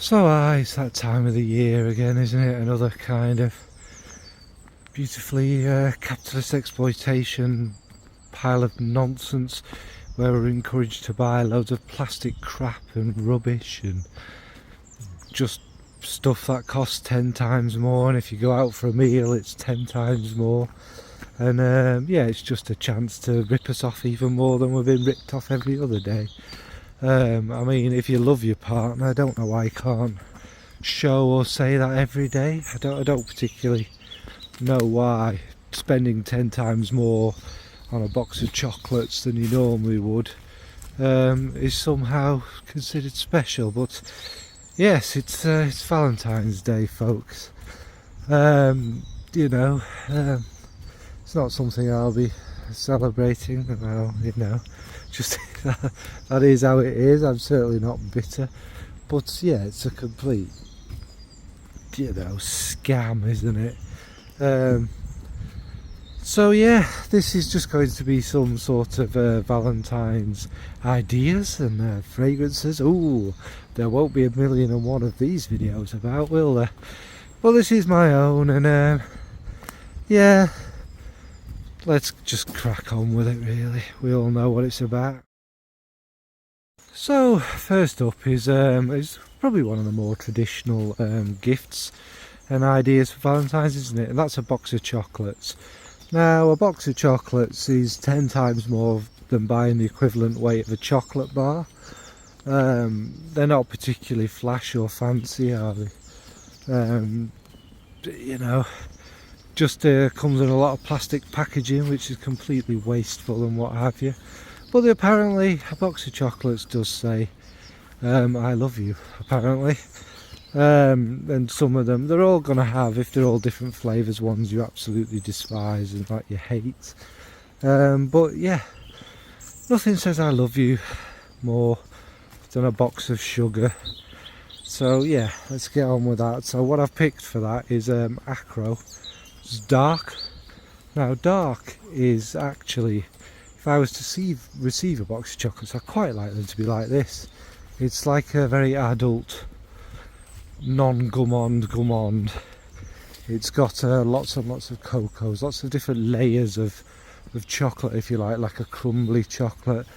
So it's that time of the year again, isn't it? Another kind of beautifully capitalist exploitation pile of nonsense where we're encouraged to buy loads of plastic crap and rubbish and just stuff that costs 10 times more, and if you go out for a meal it's 10 times more. And yeah, it's just a chance to rip us off even more than we've been ripped off every other day. I mean, if you love your partner, I don't know why you can't show or say that every day. I don't particularly know why spending 10 times more on a box of chocolates than you normally would is somehow considered special. But yes, it's Valentine's Day, folks. You know, it's not something I'll be celebrating. Well, you know, just that is how it is. I'm certainly not bitter, but yeah, it's a complete, you know, scam, isn't it? So yeah, this is just going to be some sort of Valentine's ideas and fragrances. Ooh, there won't be 1,000,001 of these videos about, will there? Well, this is my own, and yeah, let's just crack on with it, really. We all know what it's about. So first up is probably one of the more traditional gifts and ideas for Valentine's, isn't it? And that's a box of chocolates. Now, a box of chocolates is 10 times more than buying the equivalent weight of a chocolate bar. They're not particularly flash or fancy, are they? You know, just comes in a lot of plastic packaging, which is completely wasteful and what have you. But apparently a box of chocolates does say I love you, apparently. And some of them, they're all going to have, if they're all different flavours, ones you absolutely despise and that you hate. But yeah, nothing says I love you more than a box of sugar. So yeah, let's get on with that. So what I've picked for that is Akro. It's dark. Now dark is actually, if I was to receive a box of chocolates, I quite like them to be like this. It's like a very adult, non-gourmand. It's got lots and lots of cocos, lots of different layers of chocolate, if you like a crumbly chocolate,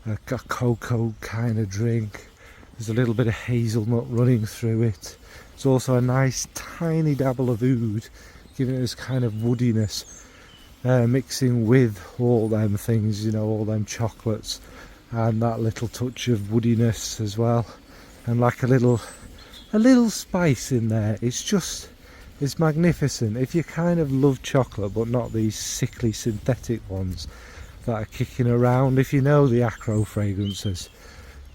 a cocoa kind of drink. There's a little bit of hazelnut running through it. There's also a nice tiny dabble of oud, giving it this kind of woodiness, mixing with all them things, you know, all them chocolates, and that little touch of woodiness as well, and like a little spice in there. It's magnificent. If you kind of love chocolate but not these sickly synthetic ones that are kicking around, if you know the Akro fragrances,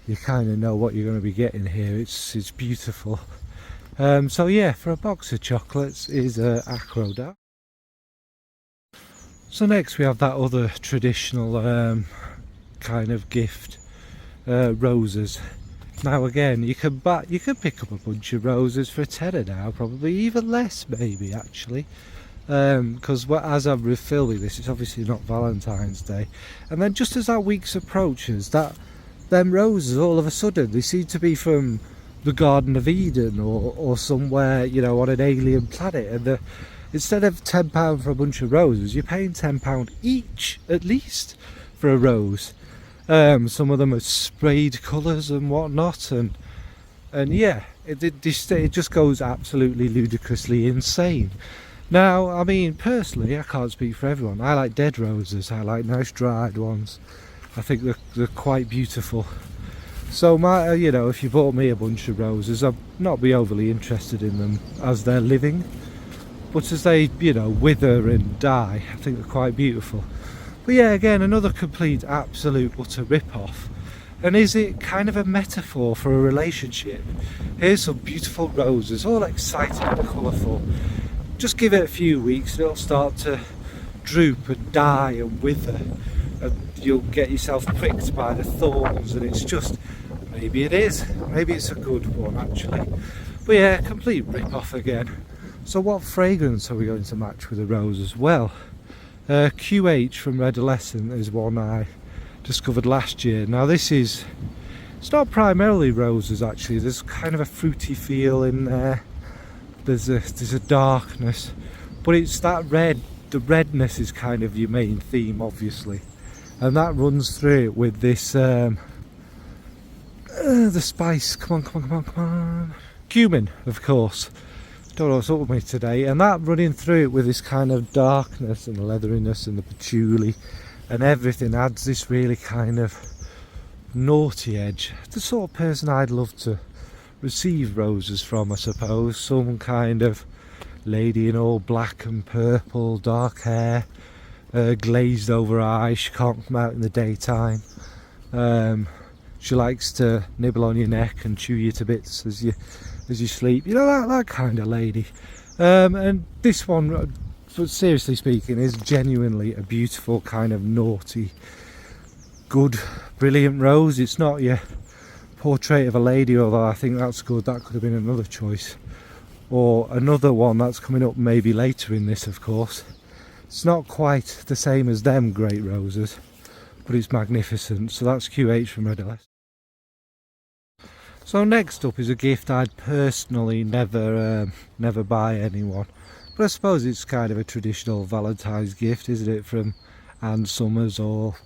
you kind of know what you're going to be getting here. It's beautiful. So yeah, for a box of chocolates is Akro Dark. So next we have that other traditional kind of gift, roses. Now again, you can pick up a bunch of roses for £10 now, probably even less, maybe actually, because as I'm filming this, it's obviously not Valentine's Day, and then just as that week's approaches, them roses all of a sudden they seem to be from the Garden of Eden or somewhere, you know, on an alien planet, and instead of £10 for a bunch of roses, you're paying £10 each at least for a rose. Some of them are sprayed colours and whatnot, and yeah, it just goes absolutely ludicrously insane. Now, I mean, personally, I can't speak for everyone. I like dead roses. I like nice dried ones. I think they're quite beautiful. So you know, if you bought me a bunch of roses, I'd not be overly interested in them as they're living, but as they, you know, wither and die, I think they're quite beautiful. But yeah, again, another complete, absolute, utter rip-off. And is it kind of a metaphor for a relationship? Here's some beautiful roses, all exciting and colourful. Just give it a few weeks and it'll start to droop and die and wither, and you'll get yourself pricked by the thorns, and it's just, maybe it's a good one actually. But yeah, complete rip-off again. So what fragrance are we going to match with the roses? Well, QH from Redolescent is one I discovered last year. Now this is It's not primarily roses actually, there's kind of a fruity feel in there. There's a darkness, but it's that red. The redness is kind of your main theme, obviously, and that runs through it with this the spice. Come on, cumin, of course. Don't know what's up with me today, and that running through it with this kind of darkness and the leatheriness and the patchouli and everything adds this really kind of naughty edge. The sort of person I'd love to receive roses from, I suppose. Some kind of lady in all black and purple, dark hair, glazed over eyes. She can't come out in the daytime. She likes to nibble on your neck and chew you to bits as you sleep. You know, that kind of lady. And this one, seriously speaking, is genuinely a beautiful kind of naughty, good, brilliant rose. It's not your portrait of a lady, although I think that's good. That could have been another choice, or another one that's coming up maybe later in this, of course. It's not quite the same as them great roses, but it's magnificent. So that's QH from Redolescent. So next up is a gift I'd personally never buy anyone, but I suppose it's kind of a traditional Valentine's gift, isn't it, from Ann Summers, or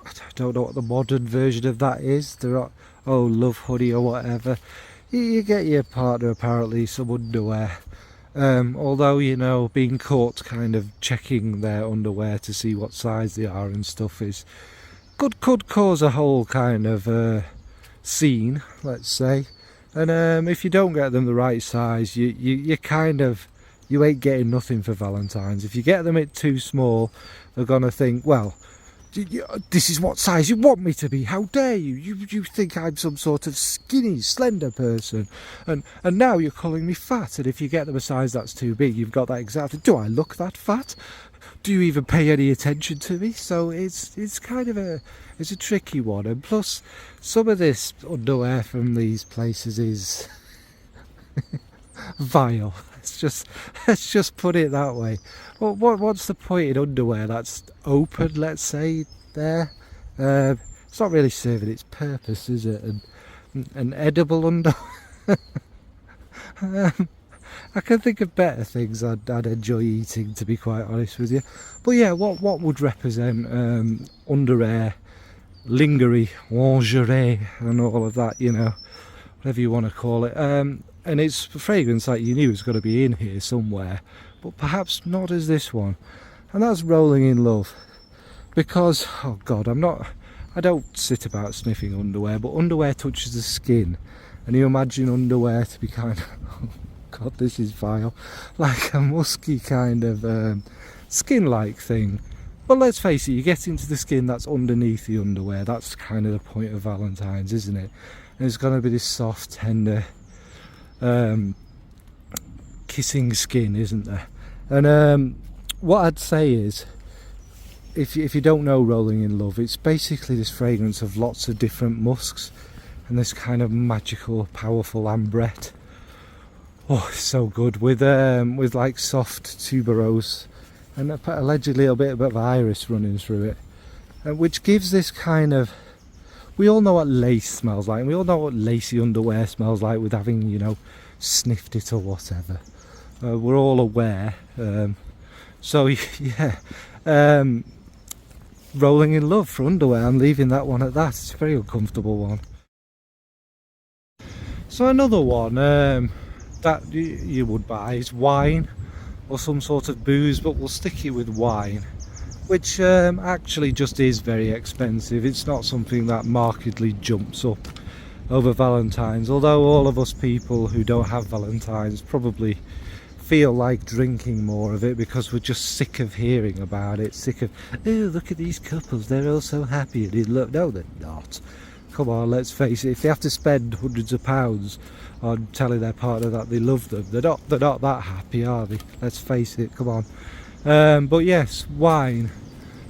I don't know what the modern version of that is. They're not, oh, Love Honey or whatever. You get your partner apparently some underwear, although, you know, being caught kind of checking their underwear to see what size they are and stuff could cause a whole kind of scene, let's say. And if you don't get them the right size, you kind of, you ain't getting nothing for Valentine's. If you get them it too small, they're gonna think, well, this is what size you want me to be. How dare you? You think I'm some sort of skinny, slender person, and now you're calling me fat. And if you get them a size that's too big, you've got that exactly. Do I look that fat? Do you even pay any attention to me? So it's kind of a tricky one. And plus, some of this underwear from these places is vile. Let's just put it that way. What's the point in underwear that's open, let's say, there? It's not really serving its purpose, is it? And edible underwear. I can think of better things I'd enjoy eating, to be quite honest with you. But yeah, what would represent underwear, lingerie, lingerie, and all of that, you know, whatever you want to call it. And it's a fragrance that you knew was going to be in here somewhere, but perhaps not as this one. And that's Rolling in Love. Because, oh God, I don't sit about sniffing underwear, but underwear touches the skin. And you imagine underwear to be kind of, oh God, this is vile, like a musky kind of skin-like thing. But let's face it, you get into the skin that's underneath the underwear. That's kind of the point of Valentine's, isn't it? And it's going to be this soft, tender, kissing skin, isn't there? And what I'd say is, if you don't know Rolling in Love, it's basically this fragrance of lots of different musks and this kind of magical, powerful ambrette. Oh, it's so good, with like soft tuberose and allegedly a bit of iris running through it, which gives this kind of, we all know what lace smells like, and we all know what lacy underwear smells like with having, you know, sniffed it or whatever. We're all aware. So yeah, Rolling in Love for underwear. I'm leaving that one at that. It's a very uncomfortable one. So another one that you would buy is wine or some sort of booze, but we'll stick it with wine, which actually just is very expensive. It's not something that markedly jumps up over Valentine's, although all of us people who don't have Valentine's probably feel like drinking more of it because we're just sick of hearing about it, sick of, oh, look at these couples, they're all so happy, and look, no, they're not. Come on, let's face it, if they have to spend hundreds of pounds on telling their partner that they love them, they're not that happy, are they? Let's face it, come on. But yes, wine,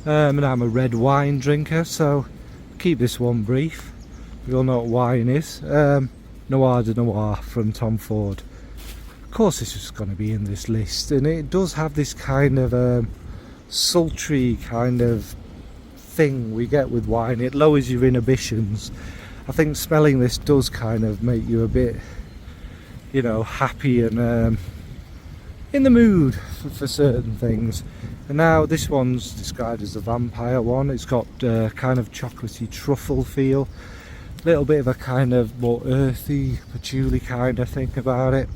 and I'm a red wine drinker, so keep this one brief. We all know what wine is. Noir de Noir from Tom Ford. Of course this is going to be in this list, and it does have this kind of sultry kind of thing we get with wine. It lowers your inhibitions, I think smelling this does kind of make you a bit, you know, happy and in the mood for certain things. And now this one's described as the vampire one. It's got kind of chocolatey truffle feel, a little bit of a kind of more earthy patchouli kind of thing about it.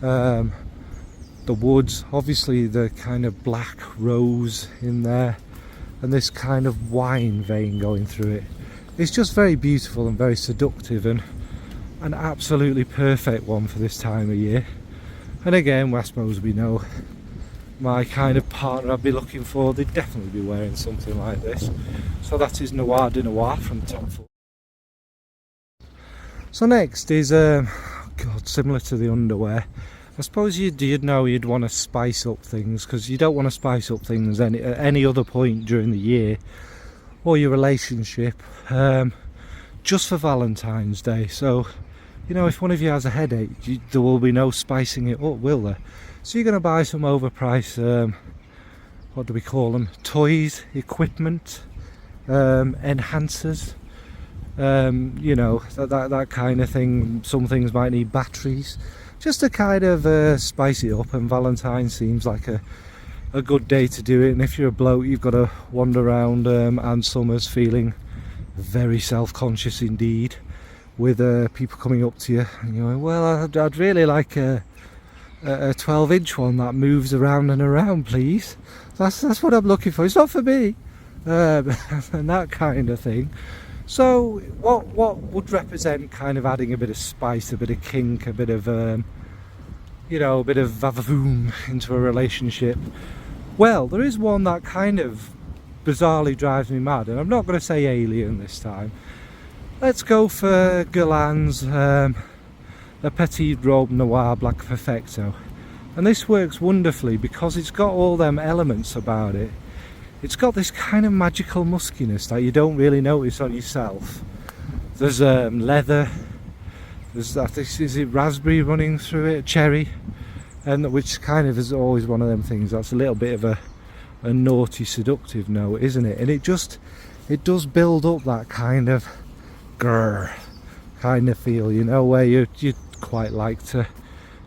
The woods, obviously the kind of black rose in there, and this kind of wine vein going through it. It's just very beautiful and very seductive, and an absolutely perfect one for this time of year. And again, I suppose we know my kind of partner I'd be looking for, they'd definitely be wearing something like this. So that is Noir de Noir from Tom Ford. So next is, God, similar to the underwear. I suppose you'd know you'd want to spice up things, because you don't want to spice up things at any other point during the year or your relationship, just for Valentine's Day. So, you know, if one of you has a headache, there will be no spicing it up, will there? So you're going to buy some overpriced, what do we call them, toys, equipment, enhancers, you know, that kind of thing. Some things might need batteries, just to kind of spice it up, and Valentine's seems like a good day to do it. And if you're a bloke, you've got to wander around Ann Summers feeling very self-conscious indeed, with people coming up to you and you're going, well, I'd really like a 12-inch one that moves around and around, please. That's what I'm looking for. It's not for me, and that kind of thing. So what would represent kind of adding a bit of spice, a bit of kink, a bit of you know, a bit of vavavoom into a relationship? Well, there is one that kind of bizarrely drives me mad, and I'm not going to say alien this time. Let's go for Guerlain's Le Petit Robe Noir Black Perfecto. And this works wonderfully because it's got all them elements about it. It's got this kind of magical muskiness that you don't really notice on yourself. There's leather, there's is it raspberry running through it, cherry, and which kind of is always one of them things that's a little bit of a naughty seductive note, isn't it? And it does build up that kind of grrr kind of feel, you know, where you'd quite like to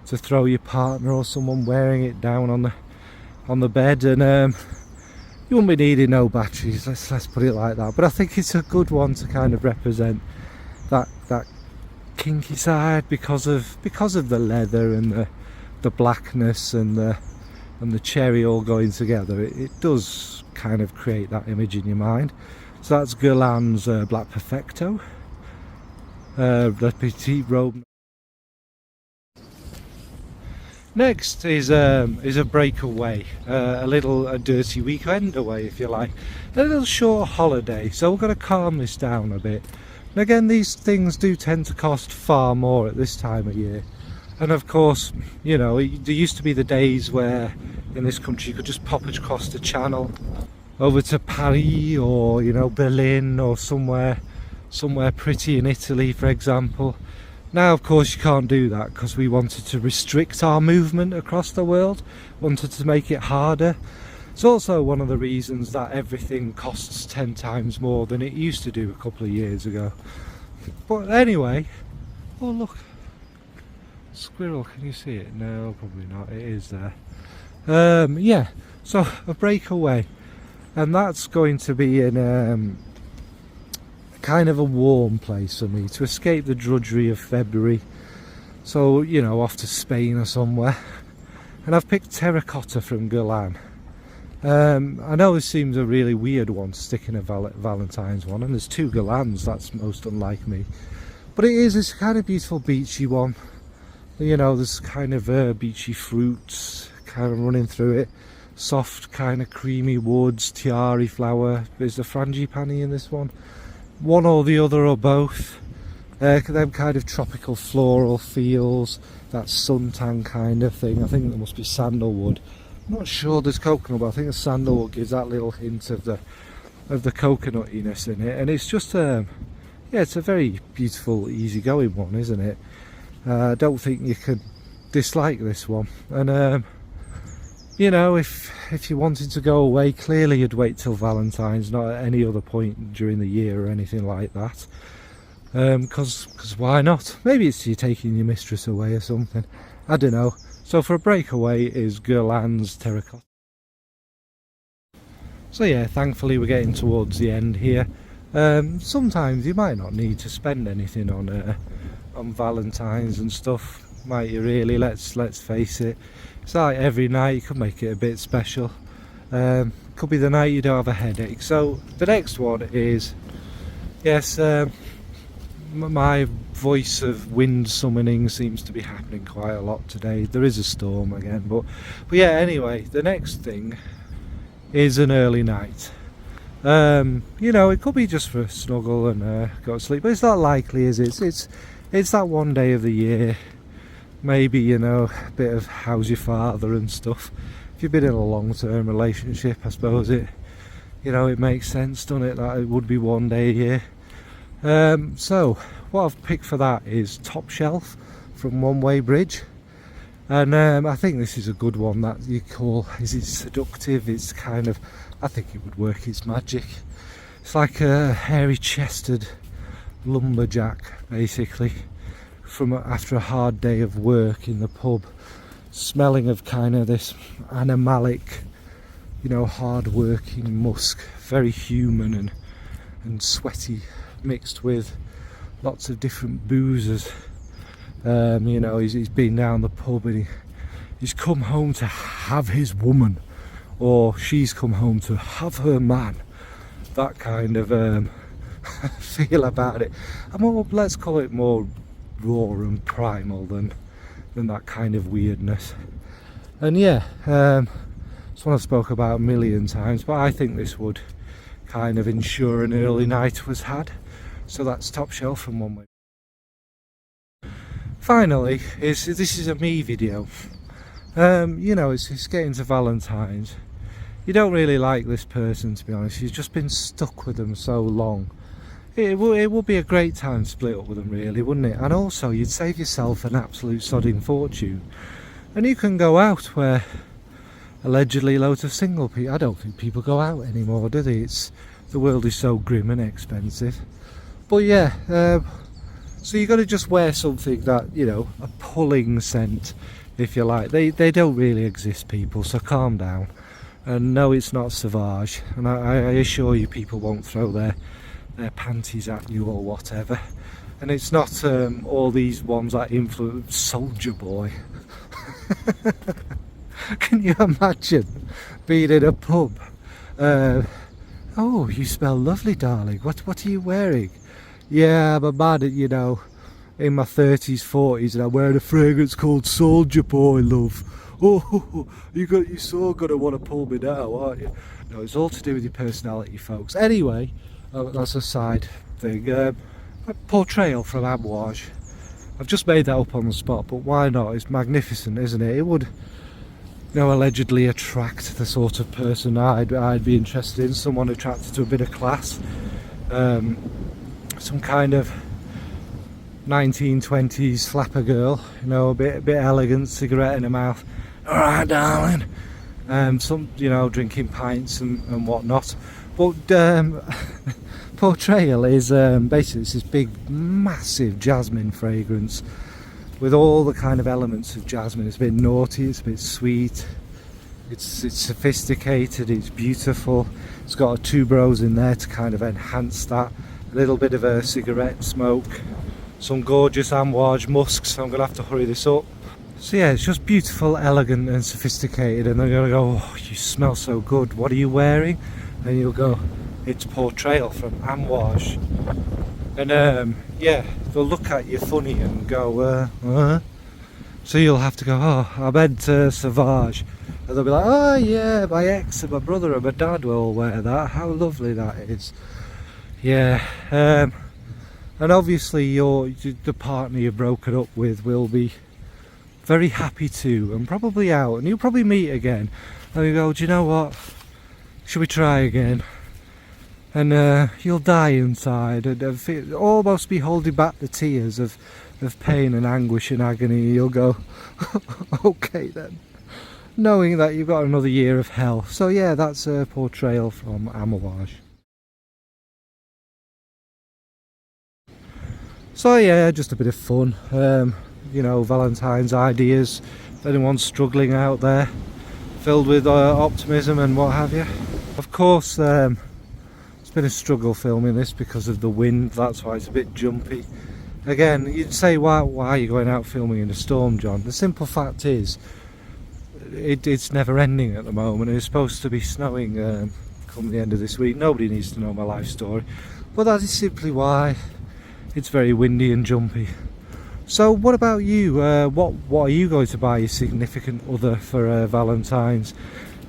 throw your partner or someone wearing it down on the bed, and you won't be needing no batteries, let's put it like that. But I think it's a good one to kind of represent that kinky side because of the leather and the blackness and the cherry all going together. It does kind of create that image in your mind. So that's Guerlain's Black Perfecto, Le Petit Robe. Next is a breakaway, a dirty weekend away, if you like, a little short holiday. So we're going to calm this down a bit. And again, these things do tend to cost far more at this time of year. And of course, you know, there used to be the days where in this country you could just pop across the channel over to Paris, or, you know, Berlin, or somewhere pretty in Italy, for example. Now, of course, you can't do that because we wanted to restrict our movement across the world, wanted to make it harder. It's also one of the reasons that everything costs 10 times more than it used to do a couple of years ago. But anyway, oh look, squirrel, can you see it? No, probably not, it is there. Yeah, so a breakaway, and that's going to be in kind of a warm place for me to escape the drudgery of February. So, you know, off to Spain or somewhere. And I've picked Terracotta from Guerlain. I know this seems a really weird one to stick in a Valentine's one, and there's two Guerlains, that's most unlike me. But it's kind of beautiful beachy one. You know, there's kind of beachy fruits kind of running through it. Soft kind of creamy woods, tiare flower. Is the frangipani in this one? One or the other or both. Them kind of tropical floral feels, that suntan kind of thing. I think there must be sandalwood. I'm not sure there's coconut, but I think the sandalwood gives that little hint of the coconuttiness in it. And it's just yeah, it's a very beautiful, easygoing one, isn't it? I don't think you could dislike this one. And you know, if you wanted to go away, clearly you'd wait till Valentine's, not at any other point during the year or anything like that. Because why not? Maybe it's you taking your mistress away or something. I don't know. So for a breakaway is Guerlain's Terracotta. So yeah, thankfully we're getting towards the end here. Sometimes you might not need to spend anything on Valentines and stuff, might you really? Let's face it. It's like every night you could make it a bit special. Could be the night you don't have a headache. So the next one is, yes, my voice of wind summoning seems to be happening quite a lot today. There is a storm again, but yeah, anyway, the next thing is an early night. You know, it could be just for a snuggle and go to sleep, but it's not likely, is it? It's that one day of the year. Maybe, you know, a bit of how's your father and stuff. If you've been in a long-term relationship, I suppose it makes sense, doesn't it, that it would be one day a year. So what I've picked for that is Top Shelf from One Way Bridge, and I think this is a good one that you call, is it seductive? It's kind of, I think it would work its magic. It's like a hairy-chested lumberjack, basically, from after a hard day of work in the pub, smelling of kind of this animalic, you know, hard-working musk, very human and sweaty, mixed with lots of different boozers. You know, he's been down the pub and he's come home to have his woman, or she's come home to have her man. That kind of feel about it. And more, let's call it more raw and primal than that kind of weirdness. And yeah, it's one I've spoke about a million times, but I think this would kind of ensure an early night was had. So that's Top Shelf from One Way. Finally, this is a me video. You know, it's getting to Valentine's. You don't really like this person, to be honest. You've just been stuck with them so long. It would be a great time to split up with them, really, wouldn't it? And also, you'd save yourself an absolute sodding fortune. And you can go out where allegedly loads of single people. I don't think people go out anymore, do they? The world is so grim and expensive. But yeah, so you got to just wear something that, you know, a pulling scent, if you like. They don't really exist, people, so calm down. And no, it's not Sauvage, and I assure you people won't throw their panties at you or whatever. And it's not all these ones that influence Soldier Boy. Can you imagine being in a pub? Oh, you smell lovely, darling. What are you wearing? Yeah, I'm a man, you know, in my 30s, 40s, and I'm wearing a fragrance called Soldier Boy, love. Oh, you're so gonna want to pull me now, aren't you? No, it's all to do with your personality, folks. Anyway, that's a side thing. Portrayal from Amouage. I've just made that up on the spot, but why not? It's magnificent, isn't it? It would, you know, allegedly attract the sort of person I'd be interested in. Someone attracted to a bit of class. Some kind of 1920s slapper girl, you know, a bit elegant, cigarette in her mouth. Alright, darling. Some, you know, drinking pints and whatnot. But Portrayal is basically it's this big, massive jasmine fragrance with all the kind of elements of jasmine. It's a bit naughty, it's a bit sweet, it's sophisticated, it's beautiful. It's got a tuberose in there to kind of enhance that. A little bit of a cigarette smoke, some gorgeous Amouage musks. So I'm going to have to hurry this up. So yeah, it's just beautiful, elegant and sophisticated, and they're going to go, oh, you smell so good, what are you wearing? And you'll go, it's Portrayal from Amouage. And yeah, they'll look at you funny and go, So you'll have to go, oh, I meant Sauvage. And they'll be like, oh yeah, my ex and my brother and my dad will all wear that, how lovely that is. Yeah, and obviously the partner you've broken up with will be very happy too, and probably out, and you'll probably meet again, and you go, do you know what, should we try again? And you'll die inside, and almost be holding back the tears of pain and anguish and agony. You'll go, okay then, knowing that you've got another year of hell. So yeah, that's a Portrayal from Amouage. So yeah, just a bit of fun. You know, Valentine's ideas. If anyone's struggling out there, filled with optimism and what have you. Of course, it's been a struggle filming this because of the wind. That's why it's a bit jumpy. Again, you'd say, why are you going out filming in a storm, John? The simple fact is, it's never ending at the moment. It's supposed to be snowing come the end of this week. Nobody needs to know my life story, but that is simply why it's very windy and jumpy. So what about you? What are you going to buy your significant other for Valentine's?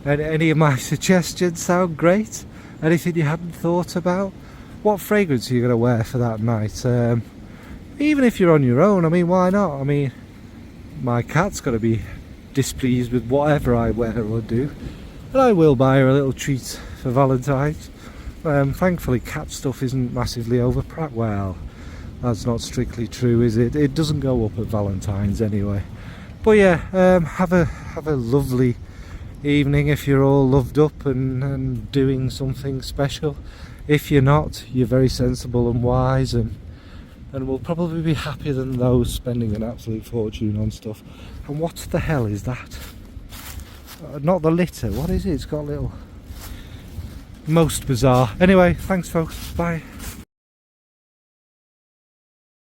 And any of my suggestions sound great? Anything you hadn't thought about? What fragrance are you going to wear for that night? Even if you're on your own, I mean, why not? I mean, my cat's got to be displeased with whatever I wear or do, and I will buy her a little treat for Valentine's. Thankfully, cat stuff isn't massively overpriced. Well, that's not strictly true, is it? It doesn't go up at Valentine's anyway. But yeah, have a lovely evening if you're all loved up and doing something special. If you're not, you're very sensible and wise, and will probably be happier than those spending an absolute fortune on stuff. And what the hell is that? Not the litter, what is it? It's got a little... Most bizarre. Anyway, thanks folks, bye.